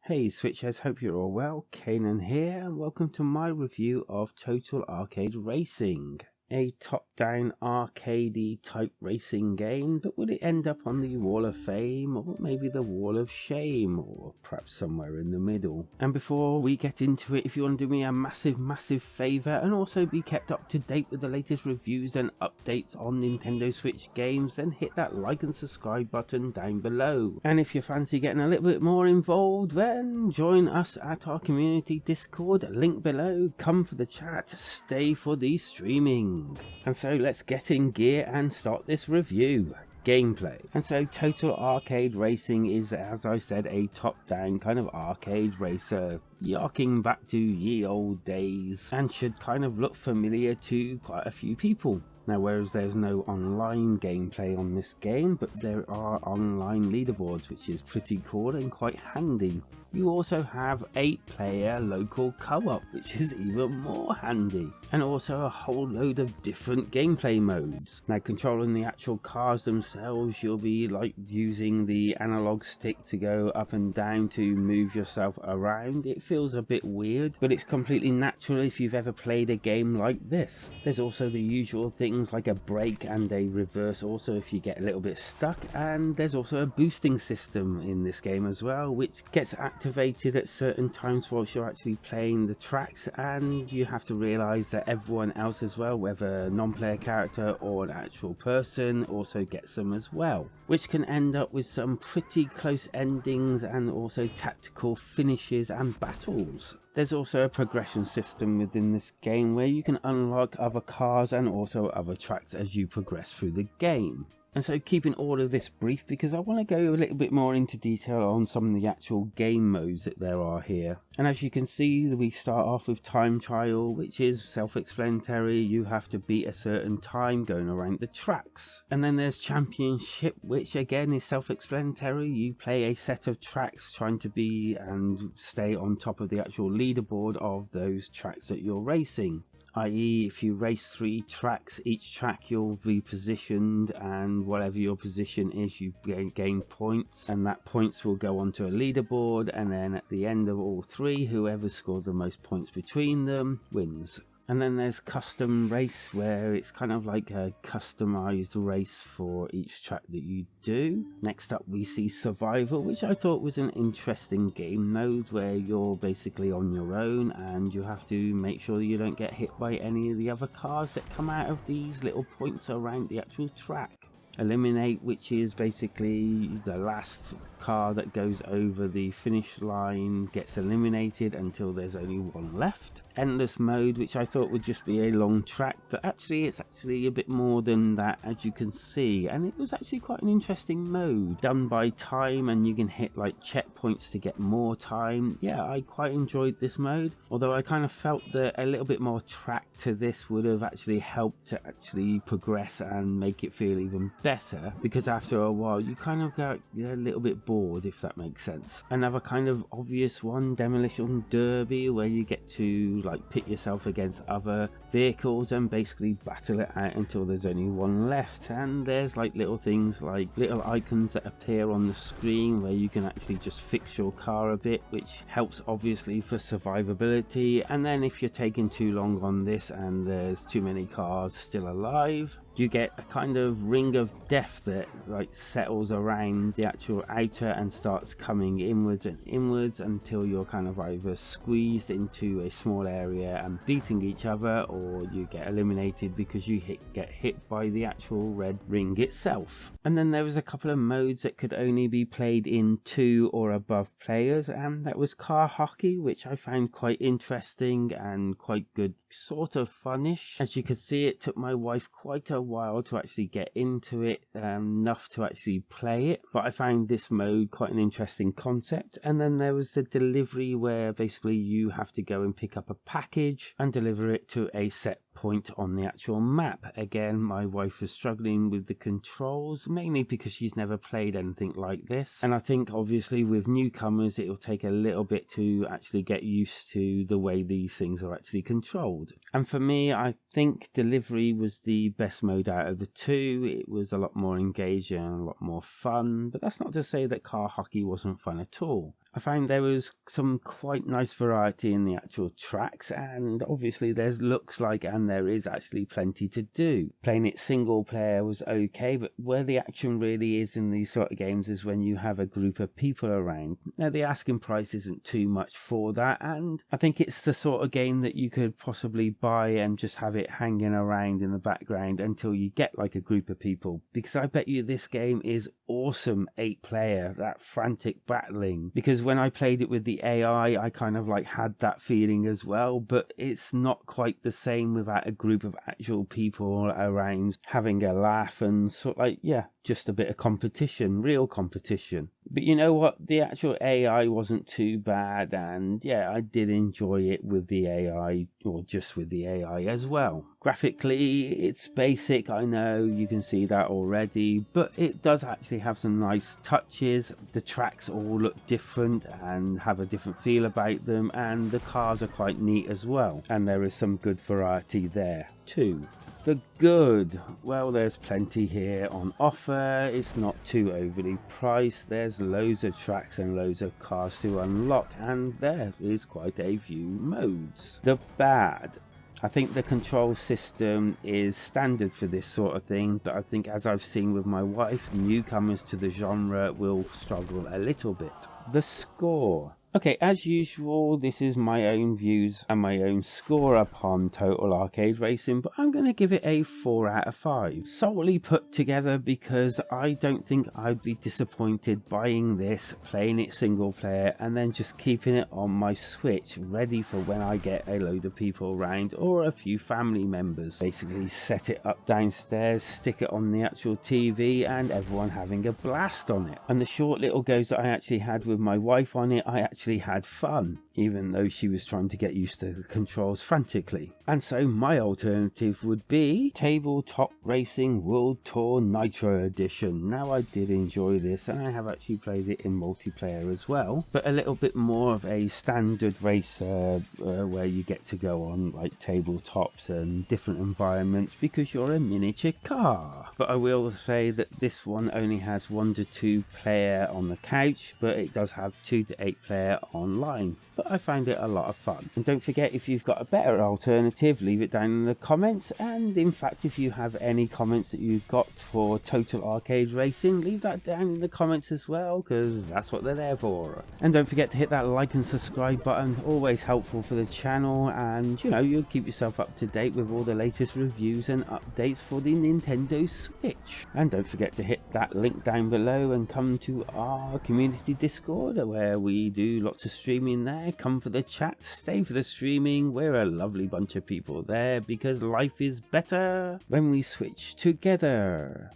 Hey Switchers, hope you're all well. Kanan here, and welcome to my review of Total Arcade Racing. A top-down arcadey type racing game, but will it end up on the Wall of Fame, or maybe the Wall of Shame, or perhaps somewhere in the middle? And before we get into it, if you want to do me a massive favour and also be kept up to date with the latest reviews and updates on Nintendo Switch games, then hit that like and subscribe button down below. And if you fancy getting a little bit more involved, then join us at our community Discord, link below. Come for the chat, stay for the streaming. And so let's get in gear and start this review. Gameplay. And so Total Arcade Racing is, as I said, a top-down kind of arcade racer, yarking back to ye old days, and should kind of look familiar to quite a few people. Now, whereas there's no online gameplay on this game, but there are online leaderboards, which is pretty cool and quite handy. You also have 8-player local co-op, which is even more handy, and also a whole load of different gameplay modes. Now, controlling the actual cars themselves, you'll be like using the analog stick to go up and down to move yourself around. It feels a bit weird, but it's completely natural if you've ever played a game like this. There's also the usual things like a brake and a reverse also if you get a little bit stuck, and there's also a boosting system in this game as well, which gets activated at certain times whilst you're actually playing the tracks, and you have to realize that everyone else as well, whether a non-player character or an actual person, also gets them as well, which can end up with some pretty close endings and also tactical finishes and battles. There's also a progression system within this game where you can unlock other cars and also other tracks as you progress through the game. And so keeping all of this brief because I want to go a little bit more into detail on some of the actual game modes that there are here. And as you can see, we start off with time trial, which is self-explanatory. You have to beat a certain time going around the tracks. And then there's championship, which again is self-explanatory. You play a set of tracks trying to be and stay on top of the actual leaderboard of those tracks that you're racing. I.e. if you race 3 tracks, each track you'll be positioned, and whatever your position is you gain points, and that points will go onto a leaderboard, and then at the end of all 3, whoever scored the most points between them wins. And then there's custom race, where it's kind of like a customized race for each track that you do. Next up we see survival, which I thought was an interesting game mode where you're basically on your own and you have to make sure you don't get hit by any of the other cars that come out of these little points around the actual track. Eliminate, which is basically the last car that goes over the finish line gets eliminated until there's only one left. Endless mode, which I thought would just be a long track, but actually it's actually a bit more than that, as you can see, and it was actually quite an interesting mode, done by time, and you can hit like checkpoints to get more time. Yeah, I quite enjoyed this mode, although I kind of felt that a little bit more track to this would have actually helped to actually progress and make it feel even better, because after a while you kind of get a little bit bored, if that makes sense. Another kind of obvious one, Demolition Derby, where you get to like pit yourself against other vehicles and basically battle it out until there's only one left. And there's like little things like little icons that appear on the screen where you can actually just fix your car a bit, which helps obviously for survivability. And then if you're taking too long on this and there's too many cars still alive, you get a kind of ring of death that like settles around the actual outer and starts coming inwards and inwards until you're kind of either squeezed into a small area and beating each other, or you get eliminated because you get hit by the actual red ring itself. And then there was a couple of modes that could only be played in 2 or above players, and that was car hockey, which I found quite interesting and quite good, sort of funnish. As you can see, it took my wife quite a while to actually get into it, enough to actually play it, but I found this mode quite an interesting concept. And then there was the delivery, where basically you have to go and pick up a package and deliver it to a set point on the actual map. Again, my wife was struggling with the controls, mainly because she's never played anything like this, and I think obviously with newcomers it'll take a little bit to actually get used to the way these things are actually controlled. And for me, I think delivery was the best mode out of the 2. It was a lot more engaging and a lot more fun, but that's not to say that car hockey wasn't fun at all. I found there was some quite nice variety in the actual tracks, and obviously there's looks like and there is actually plenty to do. Playing it single player was okay, but where the action really is in these sort of games is when you have a group of people around. Now the asking price isn't too much for that, and I think it's the sort of game that you could possibly buy and just have it hanging around in the background until you get like a group of people, because I bet you this game is awesome 8-player, that frantic battling, because when I played it with the AI I kind of like had that feeling as well, but it's not quite the same without a group of actual people around having a laugh and sort of like, yeah, just a bit of competition, real competition. But you know what, the actual AI wasn't too bad, and yeah, I did enjoy it with the AI, or just with the AI as well. Graphically, it's basic, I know, you can see that already, but it does actually have some nice touches. The tracks all look different and have a different feel about them, and the cars are quite neat as well, and there is some good variety there too. The good, well, there's plenty here on offer. It's not too overly priced. There's loads of tracks and loads of cars to unlock, and there is quite a few modes. The bad, I think the control system is standard for this sort of thing, but I think, as I've seen with my wife, newcomers to the genre will struggle a little bit. The score. Okay, as usual, this is my own views and my own score upon Total Arcade Racing, but I'm going to give it a 4 out of 5. Solely put together because I don't think I'd be disappointed buying this, playing it single player, and then just keeping it on my Switch, ready for when I get a load of people around or a few family members. Basically set it up downstairs, stick it on the actual TV, and everyone having a blast on it. And the short little goes that I actually had with my wife on it, I actually had fun, even though she was trying to get used to the controls frantically. And so my alternative would be Tabletop Racing World Tour Nitro Edition. Now I did enjoy this, and I have actually played it in multiplayer as well, but a little bit more of a standard race where you get to go on like tabletops and different environments because you're a miniature car. But I will say that this one only has 1 to 2 player on the couch, but it does have 2 to 8 player online. But I find it a lot of fun. And don't forget, if you've got a better alternative, leave it down in the comments. And in fact, if you have any comments that you've got for Total Arcade Racing, leave that down in the comments as well, because that's what they're there for. And don't forget to hit that like and subscribe button, always helpful for the channel, and you know, you'll keep yourself up to date with all the latest reviews and updates for the Nintendo Switch. And don't forget to hit that link down below and come to our community Discord, where we do lots of streaming there. Come for the chat, stay for the streaming. We're a lovely bunch of people there because life is better when we switch together.